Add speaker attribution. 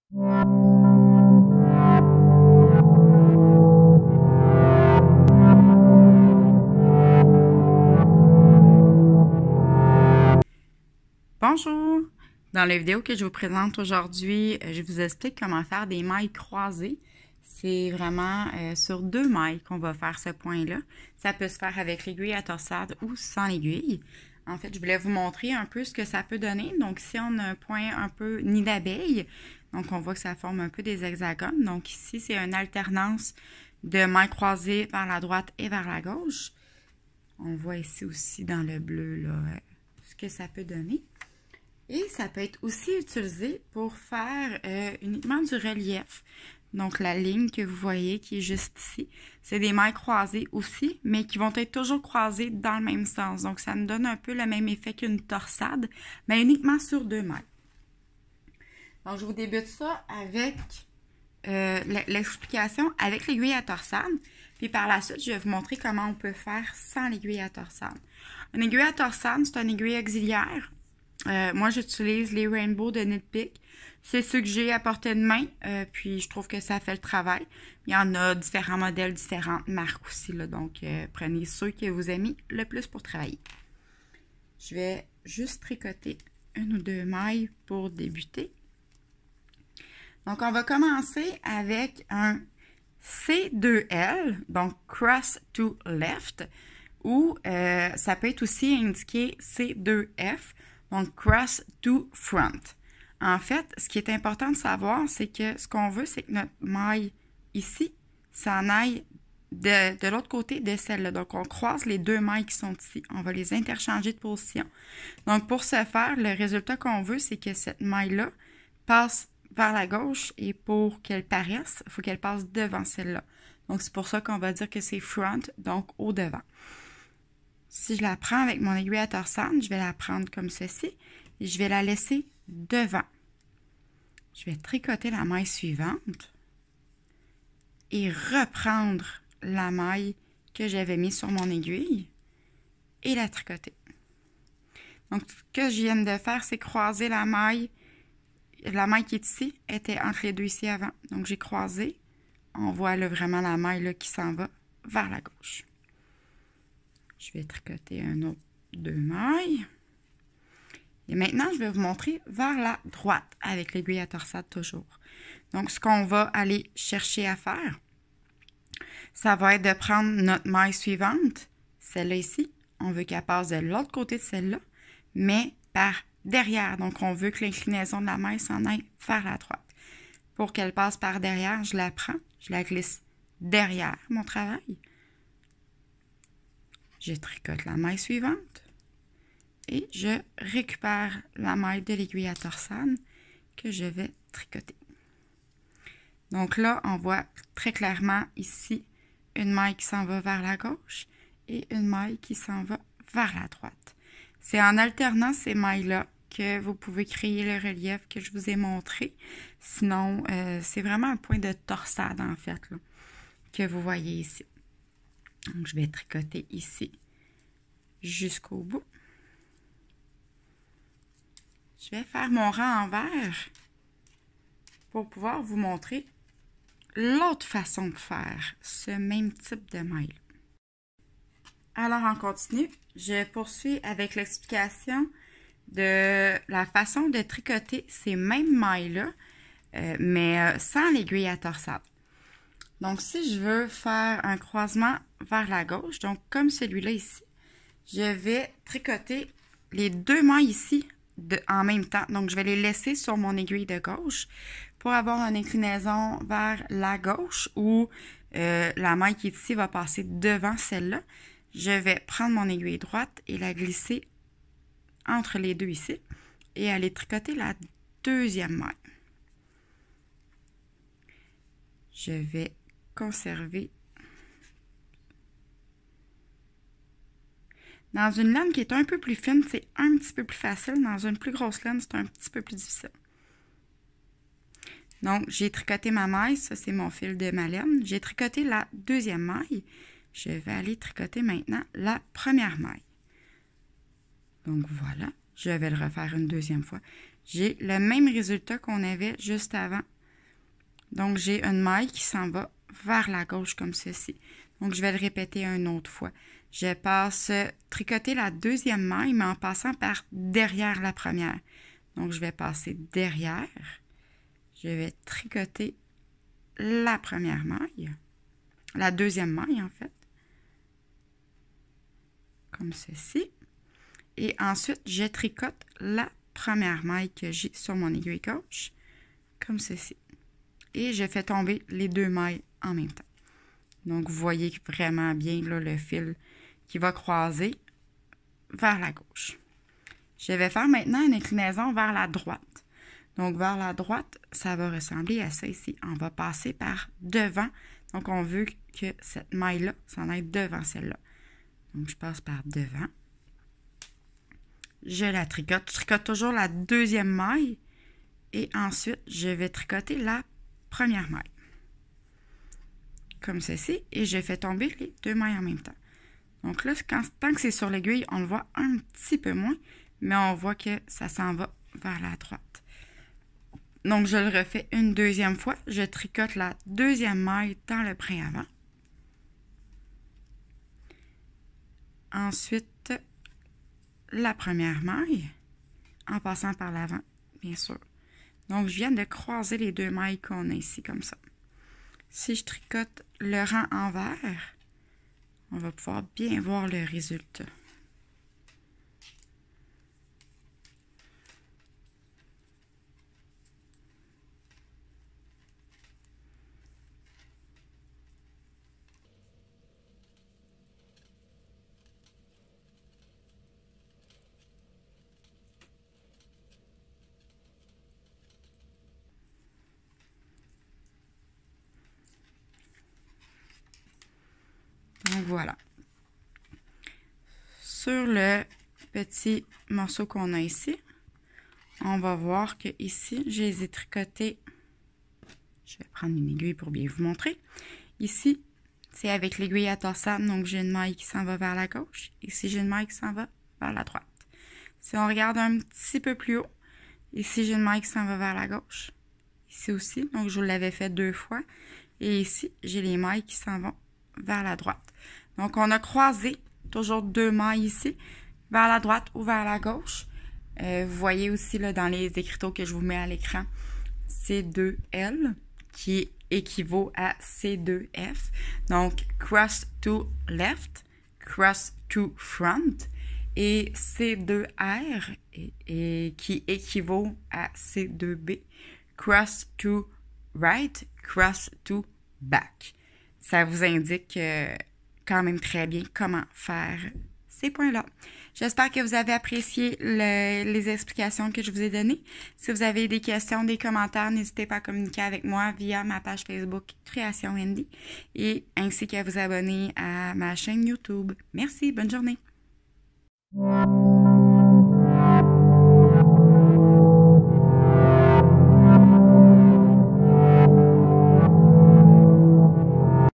Speaker 1: Bonjour! Dans la vidéo que je vous présente aujourd'hui, je vous explique comment faire des mailles croisées. C'est vraiment sur 2 mailles qu'on va faire ce point-là. Ça peut se faire avec l'aiguille à torsade ou sans l'aiguille. En fait, je voulais vous montrer un peu ce que ça peut donner. Donc ici, on a un point un peu nid d'abeille. Donc on voit que ça forme un peu des hexagones. Donc ici, c'est une alternance de mailles croisées vers la droite et vers la gauche. On voit ici aussi dans le bleu là, ce que ça peut donner. Et ça peut être aussi utilisé pour faire uniquement du relief. Donc, la ligne que vous voyez qui est juste ici, c'est des mailles croisées aussi, mais qui vont être toujours croisées dans le même sens. Donc, ça nous donne un peu le même effet qu'une torsade, mais uniquement sur 2 mailles. Donc, je vous débute ça avec l'explication avec l'aiguille à torsade. Puis par la suite, je vais vous montrer comment on peut faire sans l'aiguille à torsade. Une aiguille à torsade, c'est une aiguille auxiliaire. Moi, j'utilise les Rainbow de Knit Pick. C'est ceux que j'ai à portée de main, puis je trouve que ça fait le travail. Il y en a différents modèles, différentes marques aussi, là, donc prenez ceux que vous aimez le plus pour travailler. Je vais juste tricoter 1 ou 2 mailles pour débuter. Donc, on va commencer avec un C2L, donc Cross to Left, ou ça peut être aussi indiqué C2F, donc Cross to Front. En fait, ce qui est important de savoir, c'est que ce qu'on veut, c'est que notre maille ici s'en aille de l'autre côté de celle-là. Donc, on croise les 2 mailles qui sont ici. On va les interchanger de position. Donc, pour ce faire, le résultat qu'on veut, c'est que cette maille-là passe vers la gauche et pour qu'elle paraisse, il faut qu'elle passe devant celle-là. Donc, c'est pour ça qu'on va dire que c'est front, donc au devant. Si je la prends avec mon aiguille à torsade, je vais la prendre comme ceci et je vais la laisser devant. Je vais tricoter la maille suivante et reprendre la maille que j'avais mise sur mon aiguille et la tricoter. Donc, ce que je viens de faire, c'est croiser la maille. La maille qui est ici était entre les deux ici avant. Donc, j'ai croisé. On voit là vraiment la maille là, qui s'en va vers la gauche. Je vais tricoter un autre 2 mailles. Et maintenant, je vais vous montrer vers la droite avec l'aiguille à torsade toujours. Donc, ce qu'on va aller chercher à faire, ça va être de prendre notre maille suivante, celle-là ici. On veut qu'elle passe de l'autre côté de celle-là, mais par derrière. Donc, on veut que l'inclinaison de la maille s'en aille vers la droite. Pour qu'elle passe par derrière, je la prends, je la glisse derrière mon travail. Je tricote la maille suivante et je récupère la maille de l'aiguille à torsade que je vais tricoter. Donc là, on voit très clairement ici une maille qui s'en va vers la gauche et une maille qui s'en va vers la droite. C'est en alternant ces mailles-là que vous pouvez créer le relief que je vous ai montré. Sinon, c'est vraiment un point de torsade en fait là, que vous voyez ici. Donc, je vais tricoter ici jusqu'au bout. Je vais faire mon rang envers pour pouvoir vous montrer l'autre façon de faire ce même type de maille. Alors, on continue. Je poursuis avec l'explication de la façon de tricoter ces mêmes mailles-là, mais sans l'aiguille à torsade. Donc, si je veux faire un croisement vers la gauche, donc comme celui-là ici, je vais tricoter les 2 mailles ici en même temps. Donc, je vais les laisser sur mon aiguille de gauche pour avoir une inclinaison vers la gauche où la maille qui est ici va passer devant celle-là. Je vais prendre mon aiguille droite et la glisser entre les 2 ici et aller tricoter la 2e maille. Je vais conserver dans une laine qui est un peu plus fine, c'est un petit peu plus facile. Dans une plus grosse laine, c'est un petit peu plus difficile. Donc, j'ai tricoté ma maille. Ça, c'est mon fil de ma laine. J'ai tricoté la 2e maille. Je vais aller tricoter maintenant la 1re maille. Donc, voilà. Je vais le refaire une 2e fois. J'ai le même résultat qu'on avait juste avant Donc, j'ai une maille qui s'en va vers la gauche comme ceci. Donc, je vais le répéter une autre fois. Je passe tricoter la deuxième maille, mais en passant par derrière la première. Donc, je vais passer derrière. Je vais tricoter la première maille. La deuxième maille, en fait. Comme ceci. Et ensuite, je tricote la première maille que j'ai sur mon aiguille gauche. Comme ceci. Et je fais tomber les deux mailles en même temps. Donc, vous voyez vraiment bien là, le fil qui va croiser vers la gauche. Je vais faire maintenant une inclinaison vers la droite. Donc, vers la droite, ça va ressembler à ça ici. On va passer par devant. Donc, on veut que cette maille-là s'en aille devant celle-là. Donc, je passe par devant. Je la tricote. Je tricote toujours la deuxième maille. Et ensuite, je vais tricoter la première maille. Comme ceci. Et je fais tomber les deux mailles en même temps. Donc là, tant que c'est sur l'aiguille, on le voit un petit peu moins. Mais on voit que ça s'en va vers la droite. Donc, je le refais une deuxième fois. Je tricote la deuxième maille dans le brin avant. Ensuite, la première maille, en passant par l'avant, bien sûr. Donc, je viens de croiser les deux mailles qu'on a ici, comme ça. Si je tricote le rang envers, on va pouvoir bien voir le résultat. Donc voilà. Sur le petit morceau qu'on a ici, on va voir que ici, je les ai tricotés. Je vais prendre une aiguille pour bien vous montrer. Ici, c'est avec l'aiguille à torsade, donc j'ai une maille qui s'en va vers la gauche. Ici, j'ai une maille qui s'en va vers la droite. Si on regarde un petit peu plus haut, ici, j'ai une maille qui s'en va vers la gauche. Ici aussi, donc je vous l'avais fait deux fois. Et ici, j'ai les mailles qui s'en vont vers la droite. Donc, on a croisé toujours deux mailles ici, vers la droite ou vers la gauche. Vous voyez aussi là, dans les écriteaux que je vous mets à l'écran, C2L, qui équivaut à C2F. Donc, cross to left, cross to front, et C2R, qui équivaut à C2B, cross to right, cross to back. Ça vous indique quand même très bien comment faire ces points-là. J'espère que vous avez apprécié les explications que je vous ai données. Si vous avez des questions, des commentaires, n'hésitez pas à communiquer avec moi via ma page Facebook Création Wendy et ainsi qu'à vous abonner à ma chaîne YouTube. Merci, bonne journée.